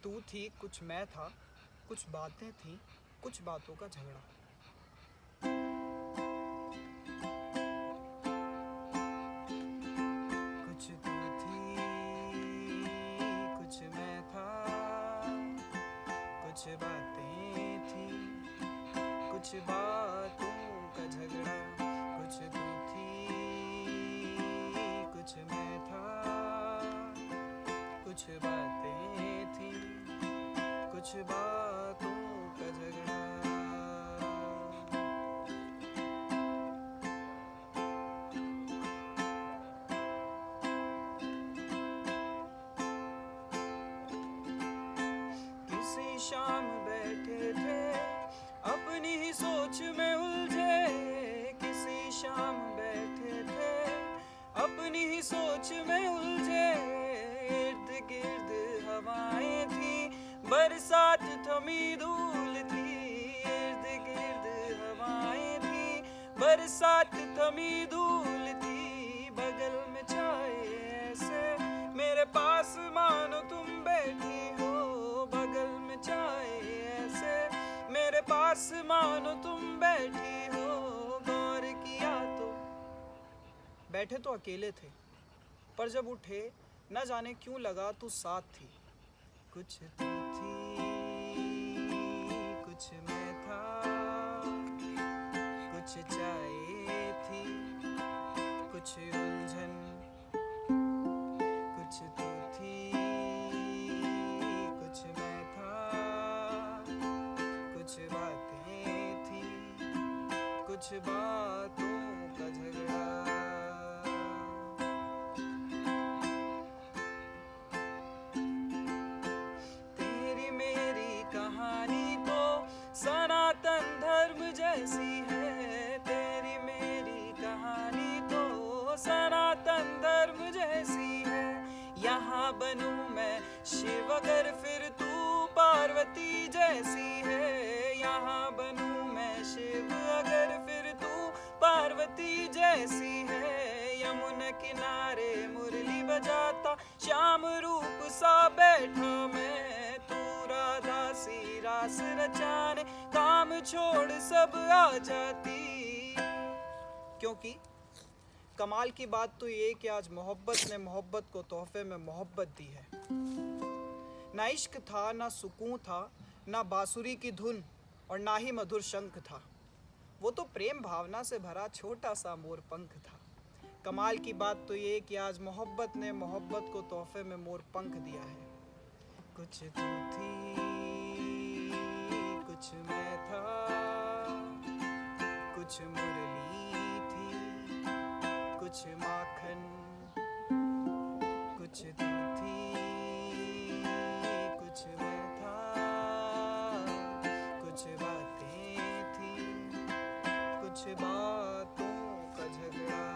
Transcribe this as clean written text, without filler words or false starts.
तू थी, कुछ मैं था, कुछ बातें थी, कुछ बातों का झगड़ा। कुछ तू थी, कुछ मैं था, कुछ बातें थी, कुछ बातों का झगड़ा। कुछ तू थी, कुछ मैं था, कुछ बातें थी, कुछ बातों का झगड़ा। किसी शाम बैठे थे, अपनी ही सोच में उलझे। किसी शाम बैठे थे, अपनी ही सोच में उलझे। इर्द गिर्द हवाएं थी, बरसात थमी धूल थी। इर्द गिर्द हवाएं थी, बरसात थमी धूल थी। बगल में चाय ऐसे, मेरे पास मानो तुम बैठी हो। बगल में चाय ऐसे, मेरे पास मानो तुम बैठी हो। गौर किया तो बैठे तो अकेले थे, पर जब उठे न जाने क्यों लगा तू साथ थी। कुछ तू थी, कुछ मैं था, कुछ चाय थी, कुछ उलझन। कुछ तू थी, कुछ मैं था, कुछ बातें थी, कुछ बातों का झगड़ा। तेरी मेरी कहानी तो सनातन धर्म जैसी है। तेरी मेरी कहानी तो सनातन धर्म जैसी है। यहाँ बनूं मैं शिव अगर फिर तू पार्वती जैसी है। यहाँ बनूं मैं शिव अगर फिर तू पार्वती जैसी है। यमुना किनारे मुरली बजाता श्याम रूप सा बैठा मैं। तू राधा सी रास रचाने काम छोड़ सब आ जाती। क्योंकि कमाल की बात तो ये कि आज मोहब्बत ने मोहब्बत को तोहफे में मोहब्बत दी है। ना इश्क था, ना सुकून था, ना बांसुरी की धुन और ना ही मधुर शंख था। वो तो प्रेम भावना से भरा छोटा सा मोर पंख था। कमाल की बात तो ये कि आज मोहब्बत ने मोहब्बत को तोहफे में मोर पंख दिया है। कुछ तू थी, कुछ मैं था, कुछ मुरली थी, कुछ माखन। कुछ तू थी, कुछ मैं था, कुछ बातें थी, कुछ बातों का झगड़ा।